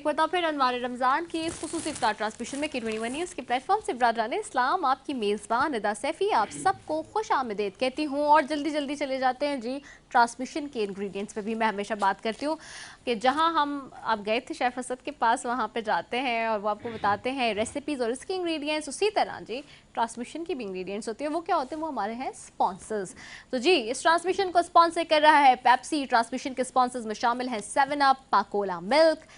बार तो फिर अनवार रमज़ान की इस खुसूसी इफ्तार ट्रांसमिशन में K21 न्यूज़ के प्लेटफॉर्म से बरादरान इस्लाम आपकी मेज़बान निदा सैफ़ी आप सबको खुश आमदीद कहती हूँ। और जल्दी जल्दी चले जाते हैं जी ट्रांसमिशन के इंग्रेडिएंट्स पे भी मैं हमेशा बात करती हूँ कि जहाँ हम आप गए थे शेफ़ असद के पास, वहाँ पे जाते हैं और वो आपको बताते हैं रेसिपीज़ और इसके इंग्रेडिएंट्स। उसी तरह जी ट्रांसमिशन की भी इंग्रेडिएंट्स होती है, वो क्या होते हैं, वो हमारे हैं स्पॉन्सर्स। तो जी इस ट्रांसमिशन को स्पॉन्सर कर रहा है पेप्सी। ट्रांसमिशन के स्पॉन्सर्स में शामिल हैं 7 up, Pakola milk,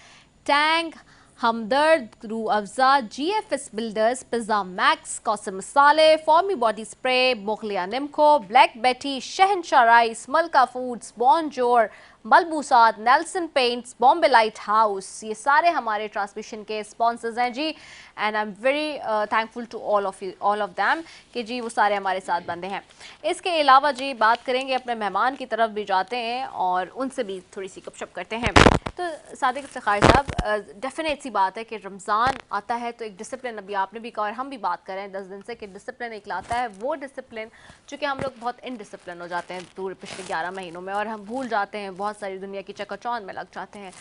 Tang, Hamdard, Rooh Afza, GFS builders, pizza max, Kausar Masale, Formi body spray, Mughlia Nimco, black beauty, Shahenshah rice, Malka foods, Bonjour, Malbusat, Nelson paints, Bombay light house, ये सारे हमारे ट्रांसमिशन के स्पॉन्सर्स हैं जी। And I am very thankful to all of them कि जी वो सारे हमारे साथ बंदे हैं। इसके अलावा जी बात करेंगे अपने मेहमान की तरफ भी जाते हैं और उनसे भी थोड़ी सी गपशप करते हैं। तो सादिक इफ्तिखार साहब, डेफिनेट सी बात है कि रमज़ान आता है तो एक डिसिप्लिन, अभी आपने भी कहा और हम भी बात कर रहे हैं 10 दिन से कि डिसिप्लिन एक लाता है। वो डिसिप्लिन चूँकि हम लोग बहुत इनडिसिप्लिन हो जाते हैं पूरे पिछले 11 महीनों में और हम भूल जाते हैं, बहुत सारी दुनिया की चकाचौंध में लग जाते हैं।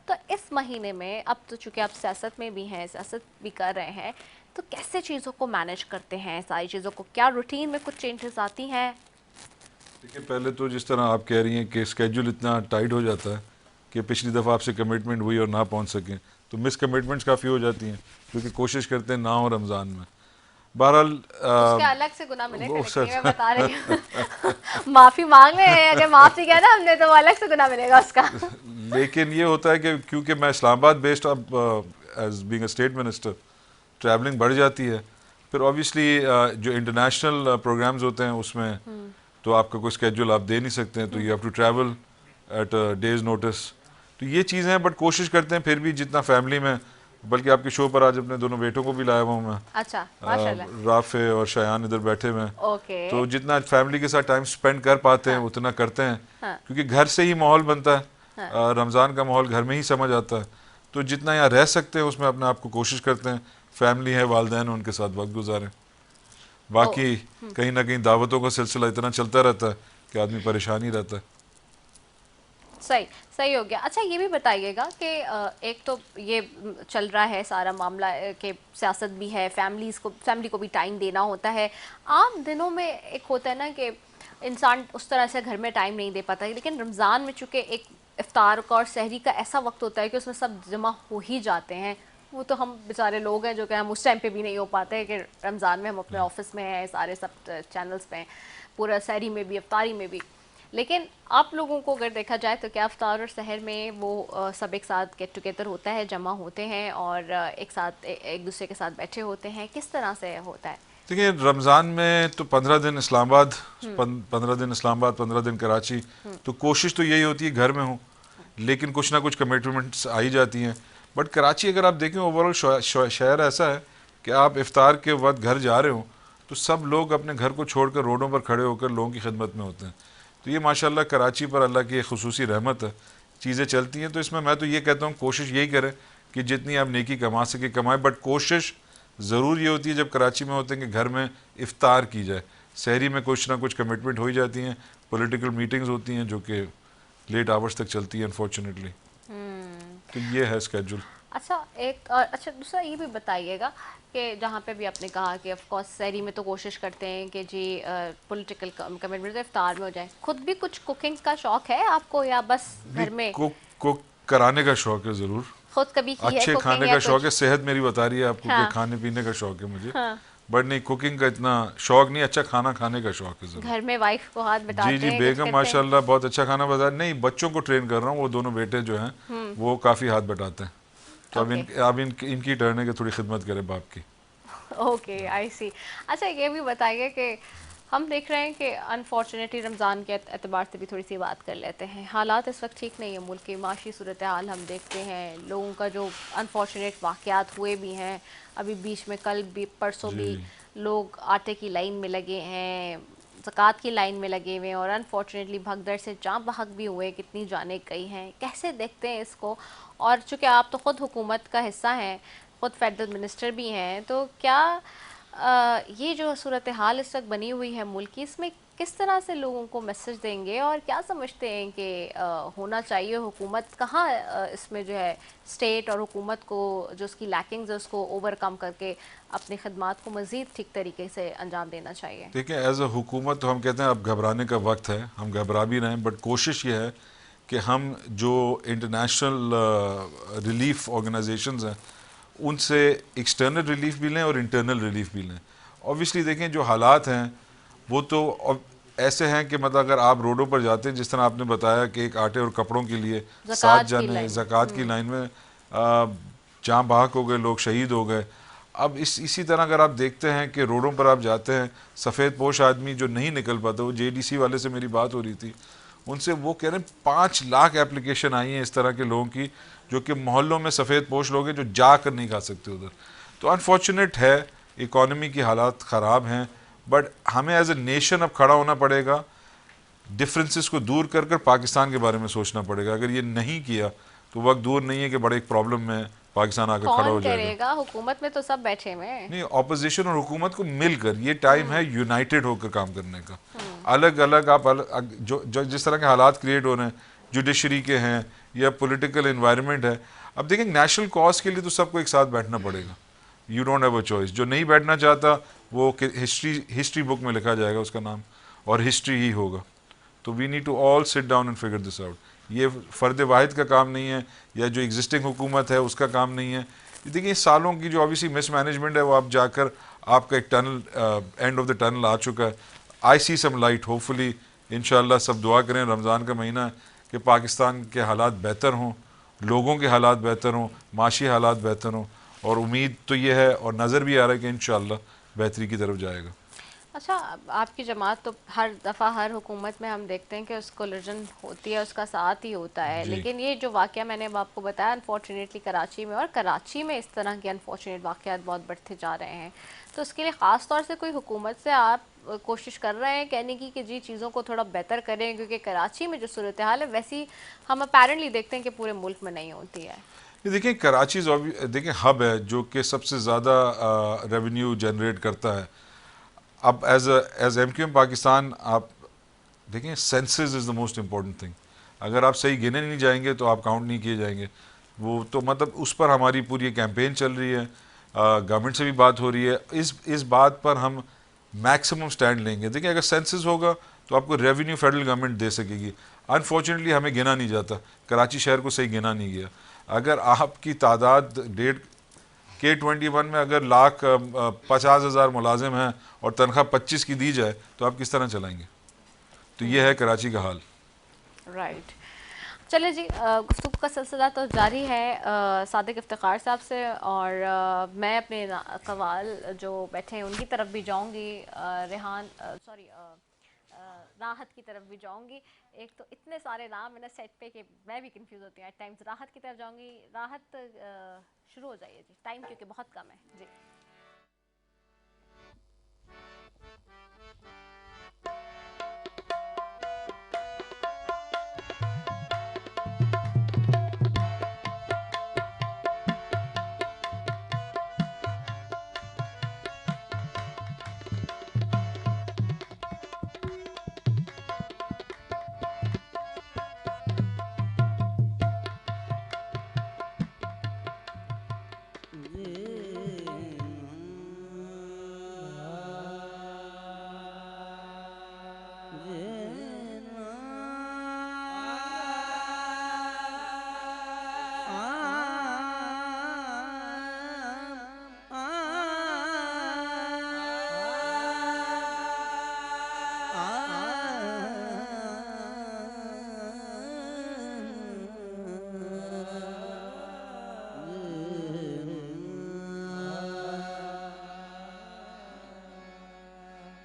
तो इस महीने में अब तो चूँकि आप सियासत में भी हैं, सियासत भी कर रहे हैं, तो कैसे चीज़ों को मैनेज करते हैं, सारी चीज़ों को, क्या रूटीन में कुछ चेंजेस आती हैं? देखिए, पहले तो जिस तरह आप कह रही हैं कि स्केड्यूल इतना टाइट हो जाता है कि पिछली दफ़ा आपसे कमिटमेंट हुई और ना पहुंच सकें, तो मिस कमिटमेंट्स काफ़ी हो जाती हैं, क्योंकि कोशिश करते हैं ना हो रमज़ान में। बहरहाल उसके अलग से गुना मिलेगा, वो लेकिन सर ये मैं बता रही हूँ माफ़ी मांग रहे हैं, अगर माफ़ी किया ना हमने तो वो अलग से गुना मिलेगा उसका लेकिन ये होता है कि क्योंकि मैं इस्लामाबाद बेस्ड, अब as being a state minister traveling बढ़ जाती है। फिर ऑब्वियसली जो इंटरनेशनल प्रोग्राम्स होते हैं उसमें तो आपका कोई स्केड्यूल आप दे नहीं सकते हैं, तो you have to travel at days notice. तो ये चीज़ें हैं, बट कोशिश करते हैं फिर भी जितना फैमिली में, बल्कि आपके शो पर आज अपने दोनों बेटों को भी लाया हुआ हूँ मैं, अच्छा, माशाल्लाह। राफे और शयान इधर बैठे हुए हैं। ओके। तो जितना फैमिली के साथ टाइम स्पेंड कर पाते हैं हाँ, उतना करते हैं, हाँ, क्योंकि घर से ही माहौल बनता है। हाँ। रमज़ान का माहौल घर में ही समझ आता है, तो जितना यहाँ रह सकते हैं उसमें अपने आप को कोशिश करते हैं, फैमिली है, वालदैन हैं, उनके साथ वक्त गुजारें। ओ, बाकी कहीं ना कहीं दावतों का सिलसिला इतना चलता रहता है कि आदमी परेशान ही रहता है। सही सही हो गया। अच्छा ये भी बताइएगा कि एक तो ये चल रहा है सारा मामला कि सियासत भी है, फैमिली को भी टाइम देना होता है। आम दिनों में एक होता है ना कि इंसान उस तरह से घर में टाइम नहीं दे पाता है, लेकिन रमज़ान में चूँकि एक इफ्तार का और सहरी का ऐसा वक्त होता है कि उसमें सब जमा हो ही जाते हैं। वो तो हम बेचारे लोग हैं जो कि हम उस टाइम पे भी नहीं हो पाते हैं कि रमज़ान में हम अपने ऑफिस में हैं, सारे सब चैनल्स पे हैं, पूरा सहरी में भी इफ्तारी में भी। लेकिन आप लोगों को अगर देखा जाए तो क्या इफ्तार और सहर में वो सब एक साथ गेट टुगेदर होता है, जमा होते हैं और एक साथ एक दूसरे के साथ बैठे होते हैं, किस तरह से होता है? देखिए, रमज़ान में तो 15 दिन इस्लामाबाद, 15 दिन इस्लामाबाद, 15 दिन कराची, तो कोशिश तो यही होती है घर में हूँ, लेकिन कुछ ना कुछ कमिटमेंट्स आ ही जाती हैं। बट कराची अगर आप देखें ओवरऑल शहर ऐसा है कि आप इफ्तार के वक्त घर जा रहे हो तो सब लोग अपने घर को छोड़कर रोडों पर खड़े होकर लोगों की खिदमत में होते हैं। तो ये माशाल्लाह कराची पर अल्लाह की एक खुसूसी रहमत है, चीज़ें चलती हैं। तो इसमें मैं तो ये कहता हूँ कोशिश यही करें कि जितनी आप नेकी कमा सके कमाएं, बट कोशिश ज़रूर ये होती है जब कराची में होते हैं कि घर में इफ्तार की जाए। शहरी में कुछ ना कुछ कमिटमेंट हो ही जाती हैं, पॉलिटिकल मीटिंग्स होती हैं जो कि लेट आवर्स तक चलती हैं अनफॉर्चुनेटली। तो ये है स्केड्यूल। अच्छा एक और अच्छा दूसरा ये भी बताइएगा कि जहाँ पे भी आपने कहा कि ऑफ कोर्स सहरी में तो कोशिश करते हैं कि जी पॉलिटिकल कमिटमेंट तो इफ्तार में हो जाए, खुद भी कुछ कुकिंग का शौक है आपको या बस नहीं, घर में? कुक कराने का शौक है ज़रूर, खुद कभी की है अच्छे कुकिंग खाने या का शौक कुछ? है। सेहत मेरी बता रही है आपको कि हाँ, खाने पीने का शौक है मुझे, हाँ। बट नहीं कुकिंग का इतना शौक नहीं, अच्छा खाना खाने का शौक है ज़रूर। घर में वाइफ को हाथ जी बटाते जी, हैं, कुछ बेगम करते हैं? माशाल्लाह बहुत अच्छा खाना बता। नहीं, बच्चों को ट्रेन कर रहा हूँ, वो दोनों बेटे जो हैं वो काफ़ी हाथ बटाते हैं। तो ओके, अब इनकी टर्न है कि थोड़ी खिदमत करे बाप की। ओके, आई सी। अच्छा ये भी बताइए कि हम देख रहे हैं कि अनफॉर्चुनेटली रमज़ान के एतबार से भी थोड़ी सी बात कर लेते हैं, हालात इस वक्त ठीक नहीं है, मुल्क की माशी सूरत हाल हम देखते हैं, लोगों का जो अनफॉर्चुनेट वाक़यात हुए भी हैं, अभी बीच में कल भी परसों भी जी, लोग आटे की लाइन में लगे हैं, ज़कात की लाइन में लगे हुए हैं और अनफॉर्चुनेटली भगदड़ से जाँ बहक भी हुए, कितनी जानें गई हैं, कैसे देखते हैं इसको? और चूँकि आप तो ख़ुद हुकूमत का हिस्सा हैं, ख़ुद फेडरल मिनिस्टर भी हैं, तो क्या ये जो सूरत हाल इस वक्त बनी हुई है मुल्क की, इसमें किस तरह से लोगों को मैसेज देंगे और क्या समझते हैं कि होना चाहिए? हुकूमत कहाँ इसमें जो है स्टेट और हुकूमत को जो उसकी लैकिंग्स है उसको ओवरकम करके अपनी खदमात को मज़ीद ठीक तरीके से अंजाम देना चाहिए? देखिए, एज अ हुकूमत तो हम कहते हैं अब घबराने का वक्त है, हम घबरा भी रहे हैं, बट कोशिश ये है कि हम जो इंटरनेशनल रिलीफ ऑर्गेनाइजेशंस हैं उनसे एक्सटर्नल रिलीफ भी लें और इंटरनल रिलीफ भी लें। ऑब्वियसली देखें जो हालात हैं वो तो ऐसे हैं कि मतलब अगर आप रोडों पर जाते हैं, जिस तरह आपने बताया कि एक आटे और कपड़ों के लिए 7 ज़कात की जाने लाइन। ज़कात की लाइन में जाँ बहक हो गए, लोग शहीद हो गए। अब इसी तरह अगर आप देखते हैं कि रोडों पर आप जाते हैं, सफ़ेद पोश आदमी जो नहीं निकल पाता, वो जेडीसी वाले से मेरी बात हो रही थी उनसे, वो कह रहे हैं 5 लाख एप्लीकेशन आई हैं इस तरह के लोगों की जो कि मोहल्लों में सफ़ेद पोश लोग हैं जो जाकर नहीं खा सकते उधर। तो अनफॉर्चुनेट है, इकॉनमी की हालात ख़राब हैं, बट हमें एज ए नेशन अब खड़ा होना पड़ेगा, डिफरेंसेस को दूर कर कर पाकिस्तान के बारे में सोचना पड़ेगा। अगर ये नहीं किया तो वक्त दूर नहीं है कि बड़े एक प्रॉब्लम में पाकिस्तान आकर खड़ा कौन हो जाएगा। करेगा? हुकूमत में तो सब बैठे हुए हैं। नहीं, ऑपोजिशन और हुकूमत को मिलकर, ये टाइम है यूनाइटेड होकर काम करने का। अलग अलग आप जो जिस तरह के हालात क्रिएट हो रहे हैं, जुडिशरी के हैं या पॉलिटिकल इन्वायरमेंट है, अब देखें नेशनल कॉज के लिए तो सबको एक साथ बैठना पड़ेगा। You don't have a choice. जो नहीं बैठना चाहता वो हिस्ट्री बुक में लिखा जाएगा उसका नाम, और हिस्ट्री ही होगा। तो we need to all sit down and figure this out. ये फ़र्द वाहिद का काम नहीं है या जो एग्जिस्टिंग हुकूमत है उसका काम नहीं है। देखिए सालों की जो ऑब्वियसली मिसमैनेजमेंट है वो आप जाकर आपका एक tunnel end of the tunnel आ चुका है। आई सी सम लाइट होपफुली, इंशाल्लाह सब दुआ करें, रमज़ान का महीना है, कि पाकिस्तान के हालात बेहतर हों, लोगों के हालात बेहतर हों, माशी हालात बेहतर हों, और उम्मीद तो ये है और नज़र भी आ रहा है कि इंशाल्लाह बेहतरी की तरफ जाएगा। अच्छा, आपकी जमात तो हर दफ़ा हर हुकूमत में हम देखते हैं कि उसको कोलिजन होती है, उसका साथ ही होता है, जी लेकिन ये जो वाक़या मैंने अब आपको बताया अनफॉर्चुनेटली कराची में, और कराची में इस तरह के अनफॉर्चुनेट वाक़यात बहुत बढ़ते जा रहे हैं, तो उसके लिए ख़ास तौर से कोई हुकूमत से आप कोशिश कर रहे हैं कहने की कि जी चीज़ों को थोड़ा बेहतर करें? क्योंकि कराची में जो सूरत हाल है वैसी हम अपेरेंटली देखते हैं कि पूरे मुल्क में नहीं होती है। ये देखिए कराची देखिए हब है जो कि सबसे ज़्यादा रेवेन्यू जनरेट करता है। अब as M Q M Pakistan, आप देखें census is the most important thing. अगर आप सही गिने नहीं जाएंगे तो आप काउंट नहीं किए जाएंगे। वो तो मतलब उस पर हमारी पूरी कैंपेन चल रही है, गवर्नमेंट से भी बात हो रही है, इस बात पर हम मैक्सिमम स्टैंड लेंगे। देखिए अगर सेंसस होगा तो आपको रेवेन्यू फेडरल गवर्नमेंट दे सकेगी। अनफॉर्चुनेटली हमें गिना नहीं जाता, कराची शहर को सही गिना नहीं गया। अगर आपकी तादाद K21 में अगर लाख 50,000 मुलाजिम हैं और तनख्वाह 25 की दी जाए तो आप किस तरह चलाएंगे? तो ये है कराची का हाल। राइट। चले जी, गुफ्तगू का सिलसिला तो जारी है सादिक इफ्तिखार साहब से, और मैं अपने कवाल जो बैठे हैं उनकी तरफ भी जाऊंगी, रेहान सॉरी राहत की तरफ भी जाऊंगी। एक तो इतने सारे नाम है ना सेट पे कि मैं भी कंफ्यूज होती हूँ एट टाइम्स। राहत की तरफ जाऊंगी। राहत, शुरू हो जाइए जी, टाइम क्योंकि बहुत कम है जी।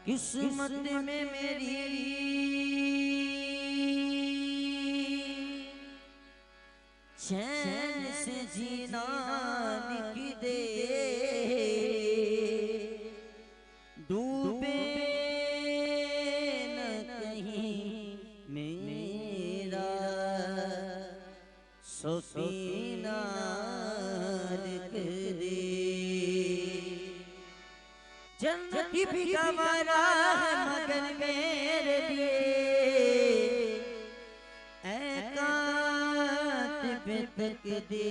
किस्मत में मेरी चैन से जीना लिख दे, डूबे न कहीं मेरा सफीना लिख दे। जन्नती भी गवारा है मगर मेरे लिए एकांत पे तक दे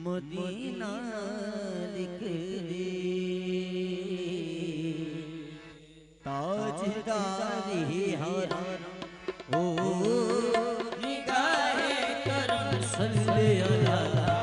मदीना लिख दे ताजदारी हर ओ निगाहे करम सल्ले अला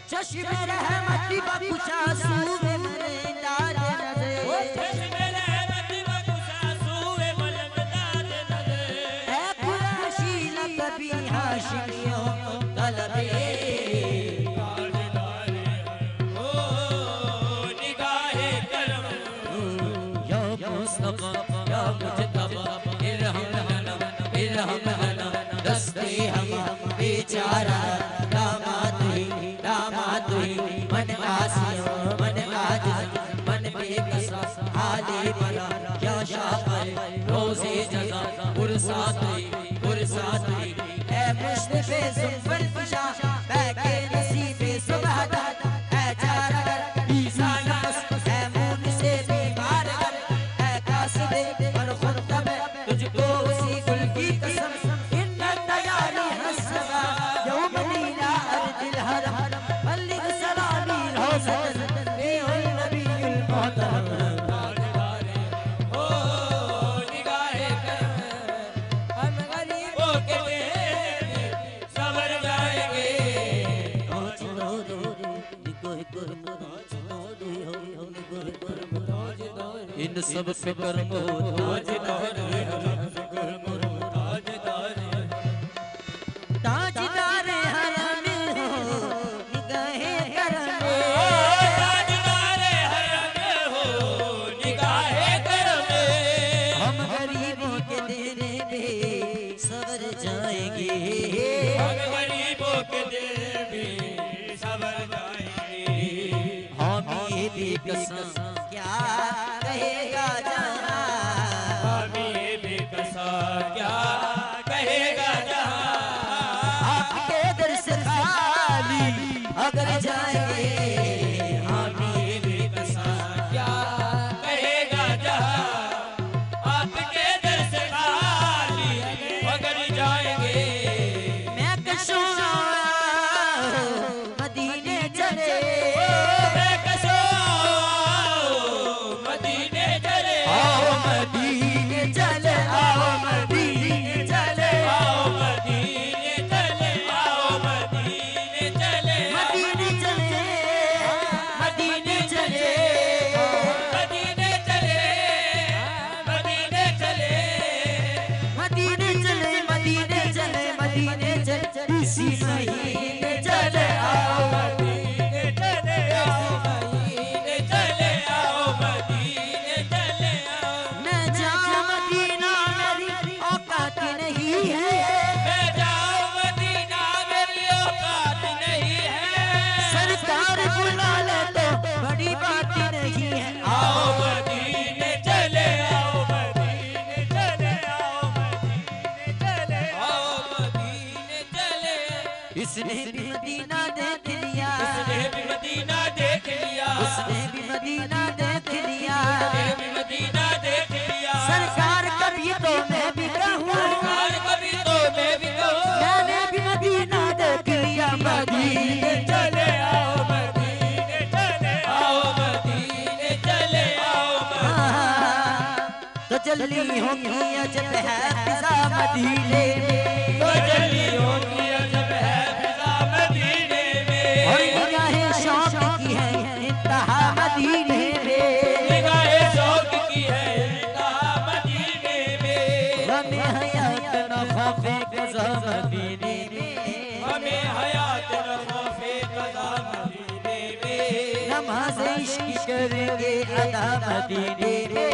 चश्मे रहमती बख्शा सूबे मलमदार नज़र ओ चश्मे रहमती बख्शा सूबे मलमदार नज़र ए कुरैशी लक़बी हाशिमियों तलबे ओ निगाहे करम या मुस्तफ़ा या मुजतबा इरहम लना दस्ते हम बेचारा मन आसिया मन आजिज़ मन बेकसा हाले बला या शाफ़र रोज़े जज़ा पुरसाती ए मुश्तफ़े ज़ुफ़र फ़िशा बैके नसीबे सुबहदा ए जारगर ईसा नफ़्स ए मून से बीमार कर ए कासिदे और खुतब तुझको उसी गुल की कसम इन्ना तयारी हसबा यौम लीला अर्दिल हरम बल्लिग सलामी रोज़तन बेहुल नबीयुल मोहतरम ओ निगाहे करम हम गरीबों के सबर जाएंगे इन सब फिक्र को ताजदार हरम हो निगाहे करम ताजदार हरम हो निगाहे करम हम गरीबों के देने पे सबर जाएंगे हम गरीबों के देने पे सबर जाएंगे हम ये भी कसम क्या कहेगा जहां हम ये भी कसम क्या कहेगा जहां आपके दर से खाली अगर जाएंगे हम ये भी कसम क्या कहेगा जहां आपके दर से खाली अगर जाएंगे मैं कशूं मदीने चले मैं कशूं मदीने चले आओ मदीने चले आओ मदीने चले आओ मदीने चले आओ मदीने चले मदीने चले मदीने चले मदीने चले मदीने चले मदीने चले मदीने चले मदीने चले इसी महीने चले आओ मदीने चले आओ मदीने चले आओ मदीने चले आओ मैं जाऊं मदीना मेरी औकात नहीं है मैं जाऊं मदीना मेरी औकात नहीं है सरकार बुला ले तो बड़ी बात नहीं है आओ मदीने चले आओ मदीने चले आओ मदीने चले आओ मदीने चले इसने भी मदीना देख लिया इसने भी मदीना देख लिया उसने भी मदीना देख लिया उसने भी मदीना देख लिया सरकार कभी तो मैं भी कहूँ सरकार कभी तो मैं भी कहूँ मैंने भी मदीना देख लिया मदीने चले आओ मदीने चले आओ मदीने चले आओ तो जल्दी होगी अजब है फिजा मदीने में तो जल्दी होगी अजब है फिजा मदीने में और निगाहे शौक की है इंतहा मदीने में निगाहे शौक की है इंतहा मदीने में मदीने